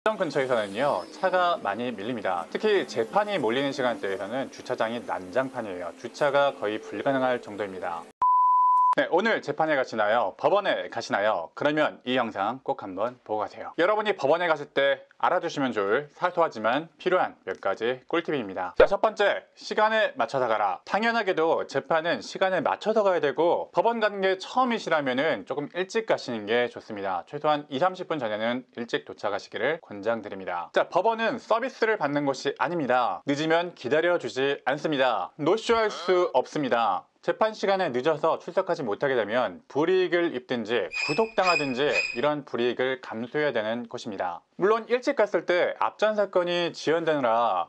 시장 근처에서는요 차가 많이 밀립니다. 특히 재판이 몰리는 시간대에서는 주차장이 난장판이에요. 주차가 거의 불가능할 정도입니다. 네, 오늘 재판에 가시나요? 법원에 가시나요? 그러면 이 영상 꼭 한번 보고 가세요. 여러분이 법원에 가실 때 알아두시면 좋을 사소하지만 필요한 몇 가지 꿀팁입니다. 자, 첫 번째, 시간에 맞춰서 가라. 당연하게도 재판은 시간에 맞춰서 가야 되고 법원 가는 게 처음이시라면 조금 일찍 가시는 게 좋습니다. 최소한 20-30분 전에는 일찍 도착하시기를 권장드립니다. 자, 법원은 서비스를 받는 곳이 아닙니다. 늦으면 기다려주지 않습니다. 노쇼할 수 없습니다. 재판 시간에 늦어서 출석하지 못하게 되면 불이익을 입든지 구속당하든지 이런 불이익을 감수해야 되는 곳입니다. 물론 일찍 갔을 때 앞전 사건이 지연되느라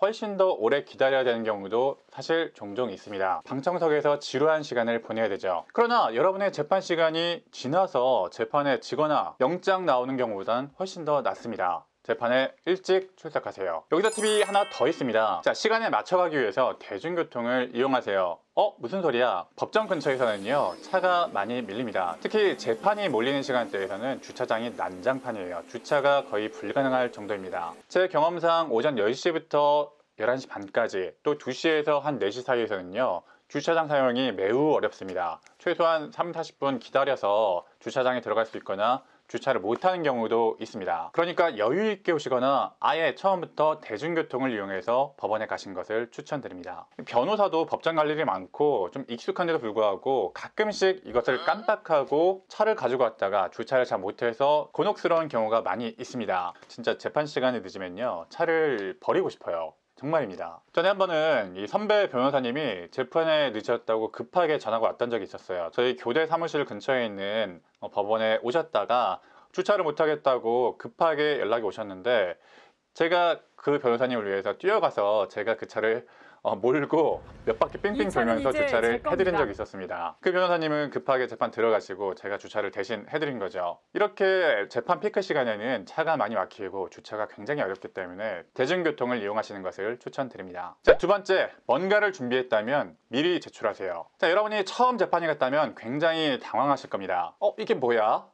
훨씬 더 오래 기다려야 되는 경우도 사실 종종 있습니다. 방청석에서 지루한 시간을 보내야 되죠. 그러나 여러분의 재판 시간이 지나서 재판에 지거나 영장 나오는 경우보단 훨씬 더 낫습니다. 재판에 일찍 출석하세요. 여기서 팁이 하나 더 있습니다. 자, 시간에 맞춰가기 위해서 대중교통을 이용하세요. 무슨 소리야? 법정 근처에서는요 차가 많이 밀립니다. 특히 재판이 몰리는 시간대에서는 주차장이 난장판이에요. 주차가 거의 불가능할 정도입니다. 제 경험상 오전 10시부터 11시 반까지 또 2시에서 한 4시 사이에서는요 주차장 사용이 매우 어렵습니다. 최소한 30-40분 기다려서 주차장에 들어갈 수 있거나 주차를 못하는 경우도 있습니다. 그러니까 여유 있게 오시거나 아예 처음부터 대중교통을 이용해서 법원에 가신 것을 추천드립니다. 변호사도 법정 갈 일이 많고 좀 익숙한데도 불구하고 가끔씩 이것을 깜빡하고 차를 가지고 왔다가 주차를 잘 못해서 곤혹스러운 경우가 많이 있습니다. 진짜 재판 시간이 늦으면요 차를 버리고 싶어요. 정말입니다. 전에 한 번은 이 선배 변호사님이 재판에 늦었다고 급하게 전화가 왔던 적이 있었어요. 저희 교대 사무실 근처에 있는 법원에 오셨다가 주차를 못하겠다고 급하게 연락이 오셨는데 제가 그 변호사님을 위해서 뛰어가서 제가 그 차를 몰고 몇 바퀴 삥삥 돌면서 주차를 해드린 적이 있었습니다. 그 변호사님은 급하게 재판 들어가시고 제가 주차를 대신 해드린 거죠. 이렇게 재판 피크 시간에는 차가 많이 막히고 주차가 굉장히 어렵기 때문에 대중교통을 이용하시는 것을 추천드립니다. 자, 두 번째, 뭔가를 준비했다면 미리 제출하세요. 자, 여러분이 처음 재판이 갔다면 굉장히 당황하실 겁니다. 이게 뭐야?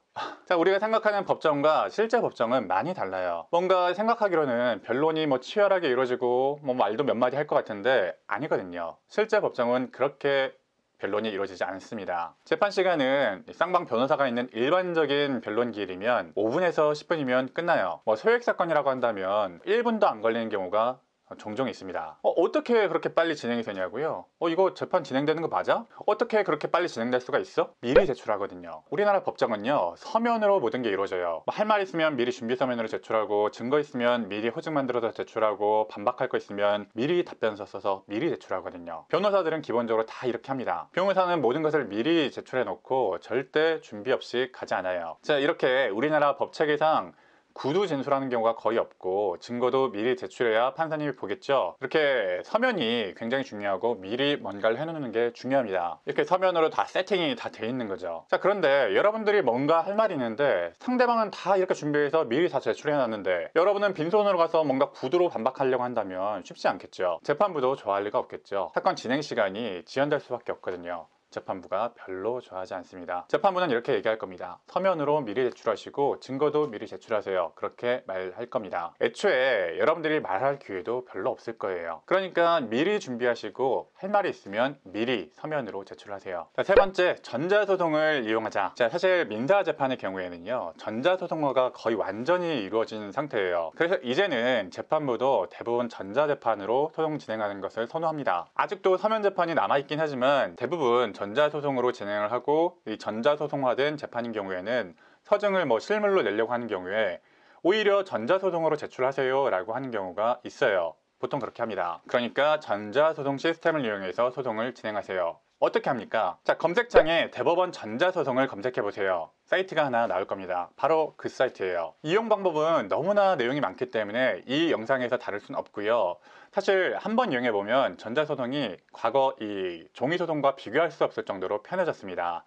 자, 우리가 생각하는 법정과 실제 법정은 많이 달라요. 뭔가 생각하기로는 변론이 치열하게 이루어지고 말도 몇 마디 할 것 같은데 아니거든요. 실제 법정은 그렇게 변론이 이루어지지 않습니다. 재판 시간은 쌍방 변호사가 있는 일반적인 변론기일이면 5분에서 10분이면 끝나요. 소액 사건이라고 한다면 1분도 안 걸리는 경우가 종종 있습니다. 어떻게 그렇게 빨리 진행이 되냐고요? 이거 재판 진행되는 거 맞아? 어떻게 그렇게 빨리 진행될 수가 있어? 미리 제출하거든요. 우리나라 법정은요 서면으로 모든 게 이루어져요. 할 말 있으면 미리 준비 서면으로 제출하고, 증거 있으면 미리 호증 만들어서 제출하고, 반박할 거 있으면 미리 답변서 써서 미리 제출하거든요. 변호사들은 기본적으로 다 이렇게 합니다. 변호사는 모든 것을 미리 제출해 놓고 절대 준비 없이 가지 않아요. 자, 이렇게 우리나라 법체계상 구두 진술하는 경우가 거의 없고 증거도 미리 제출해야 판사님이 보겠죠. 이렇게 서면이 굉장히 중요하고 미리 뭔가를 해놓는 게 중요합니다. 이렇게 서면으로 다 세팅이 다 돼 있는 거죠. 자, 그런데 여러분들이 뭔가 할 말이 있는데 상대방은 다 이렇게 준비해서 미리 다 제출해 놨는데 여러분은 빈손으로 가서 뭔가 구두로 반박하려고 한다면 쉽지 않겠죠. 재판부도 좋아할 리가 없겠죠. 사건 진행 시간이 지연될 수밖에 없거든요. 재판부가 별로 좋아하지 않습니다. 재판부는 이렇게 얘기할 겁니다. 서면으로 미리 제출하시고 증거도 미리 제출하세요. 그렇게 말할 겁니다. 애초에 여러분들이 말할 기회도 별로 없을 거예요. 그러니까 미리 준비하시고 할 말이 있으면 미리 서면으로 제출하세요. 자, 세 번째, 전자소송을 이용하자. 자, 사실 민사재판의 경우에는요 전자소송화가 거의 완전히 이루어진 상태예요. 그래서 이제는 재판부도 대부분 전자재판으로 소송 진행하는 것을 선호합니다. 아직도 서면재판이 남아있긴 하지만 대부분 전자소송으로 진행을 하고, 이 전자소송화된 재판인 경우에는 서증을 실물로 내려고 하는 경우에 오히려 전자소송으로 제출하세요 라고 하는 경우가 있어요. 보통 그렇게 합니다. 그러니까 전자소송 시스템을 이용해서 소송을 진행하세요. 어떻게 합니까? 자, 검색창에 대법원 전자소송을 검색해 보세요. 사이트가 하나 나올 겁니다. 바로 그 사이트예요. 이용 방법은 너무나 내용이 많기 때문에 이 영상에서 다룰 순 없고요. 사실 한번 이용해 보면 전자소송이 과거 이 종이소송과 비교할 수 없을 정도로 편해졌습니다.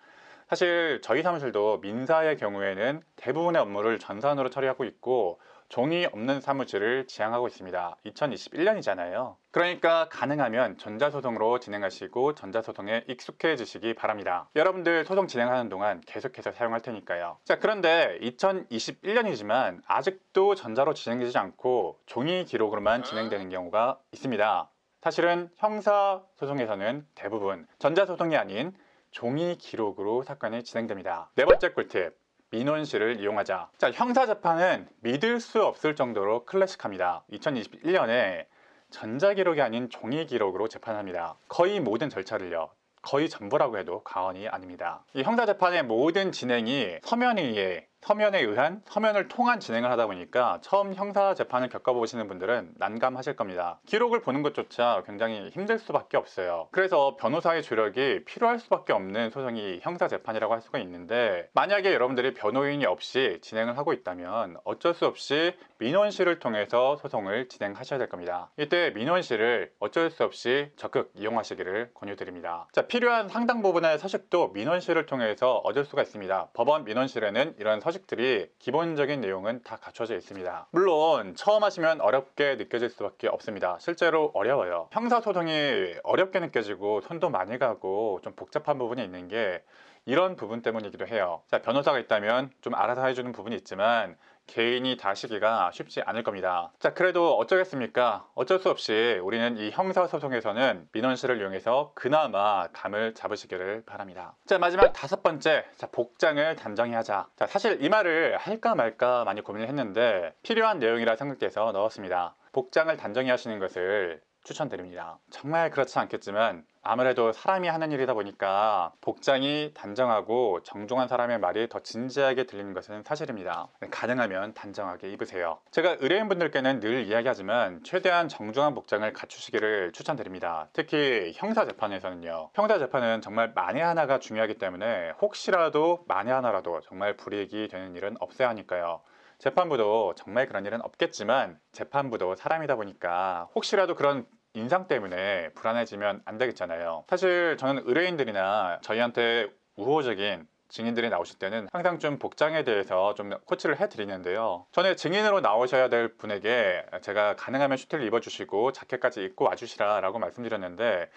사실 저희 사무실도 민사의 경우에는 대부분의 업무를 전산으로 처리하고 있고, 종이 없는 사무실을 지향하고 있습니다. 2021년이잖아요. 그러니까 가능하면 전자소송으로 진행하시고 전자소송에 익숙해지시기 바랍니다. 여러분들 소송 진행하는 동안 계속해서 사용할 테니까요. 자, 그런데 2021년이지만 아직도 전자로 진행되지 않고 종이 기록으로만 진행되는 경우가 있습니다. 사실은 형사소송에서는 대부분 전자소송이 아닌 종이 기록으로 사건이 진행됩니다. 네 번째 꿀팁, 민원실을 이용하자. 자, 형사재판은 믿을 수 없을 정도로 클래식합니다. 2021년에 전자기록이 아닌 종이기록으로 재판합니다. 거의 모든 절차를요, 거의 전부라고 해도 과언이 아닙니다. 이 형사재판의 모든 진행이 서면에 의한 서면을 통한 진행을 하다 보니까 처음 형사재판을 겪어보시는 분들은 난감하실 겁니다. 기록을 보는 것조차 굉장히 힘들 수밖에 없어요. 그래서 변호사의 조력이 필요할 수밖에 없는 소송이 형사재판이라고 할 수가 있는데, 만약에 여러분들이 변호인이 없이 진행을 하고 있다면 어쩔 수 없이 민원실을 통해서 소송을 진행하셔야 될 겁니다. 이때 민원실을 어쩔 수 없이 적극 이용하시기를 권유드립니다. 자, 필요한 상당 부분의 서식도 민원실을 통해서 얻을 수가 있습니다. 법원 민원실에는 이런 서식들이 기본적인 내용은 다 갖춰져 있습니다. 물론 처음 하시면 어렵게 느껴질 수밖에 없습니다. 실제로 어려워요. 형사소송이 어렵게 느껴지고 손도 많이 가고 좀 복잡한 부분이 있는 게 이런 부분 때문이기도 해요. 자, 변호사가 있다면 좀 알아서 해주는 부분이 있지만 개인이 다 하시기가 쉽지 않을 겁니다. 자, 그래도 어쩌겠습니까? 어쩔 수 없이 우리는 이 형사소송에서는 민원실을 이용해서 그나마 감을 잡으시기를 바랍니다. 자, 마지막 다섯 번째, 자, 복장을 단정히 하자. 자, 사실 이 말을 할까 말까 많이 고민을 했는데 필요한 내용이라 생각돼서 넣었습니다. 복장을 단정히 하시는 것을 추천드립니다. 정말 그렇지 않겠지만 아무래도 사람이 하는 일이다 보니까 복장이 단정하고 정중한 사람의 말이 더 진지하게 들리는 것은 사실입니다. 가능하면 단정하게 입으세요. 제가 의뢰인분들께는 늘 이야기하지만 최대한 정중한 복장을 갖추시기를 추천드립니다. 특히 형사재판에서는요. 형사재판은 정말 만에 하나가 중요하기 때문에 혹시라도 만에 하나라도 정말 불이익이 되는 일은 없어야 하니까요. 재판부도 정말 그런 일은 없겠지만 재판부도 사람이다 보니까 혹시라도 그런 인상 때문에 불안해지면 안 되겠잖아요. 사실 저는 의뢰인들이나 저희한테 우호적인 증인들이 나오실 때는 항상 좀 복장에 대해서 좀 코치를 해드리는데요. 전에 증인으로 나오셔야 될 분에게 제가 가능하면 슈트를 입어주시고 자켓까지 입고 와주시라 라고 말씀드렸는데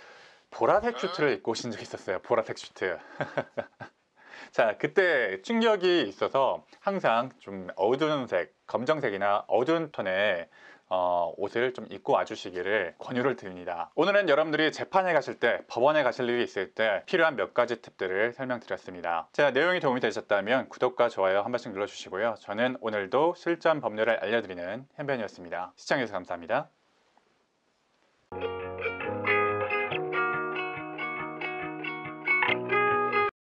보라색 슈트를 입고 오신 적이 있었어요. 보라색 슈트. 자, 그때 충격이 있어서 항상 좀 어두운 색, 검정색이나 어두운 톤의 옷을 좀 입고 와주시기를 권유를 드립니다. 오늘은 여러분들이 재판에 가실 때, 법원에 가실 일이 있을 때 필요한 몇 가지 팁들을 설명드렸습니다. 제가 내용이 도움이 되셨다면 구독과 좋아요 한 번씩 눌러주시고요. 저는 오늘도 실전 법률을 알려드리는 현변이었습니다. 시청해주셔서 감사합니다.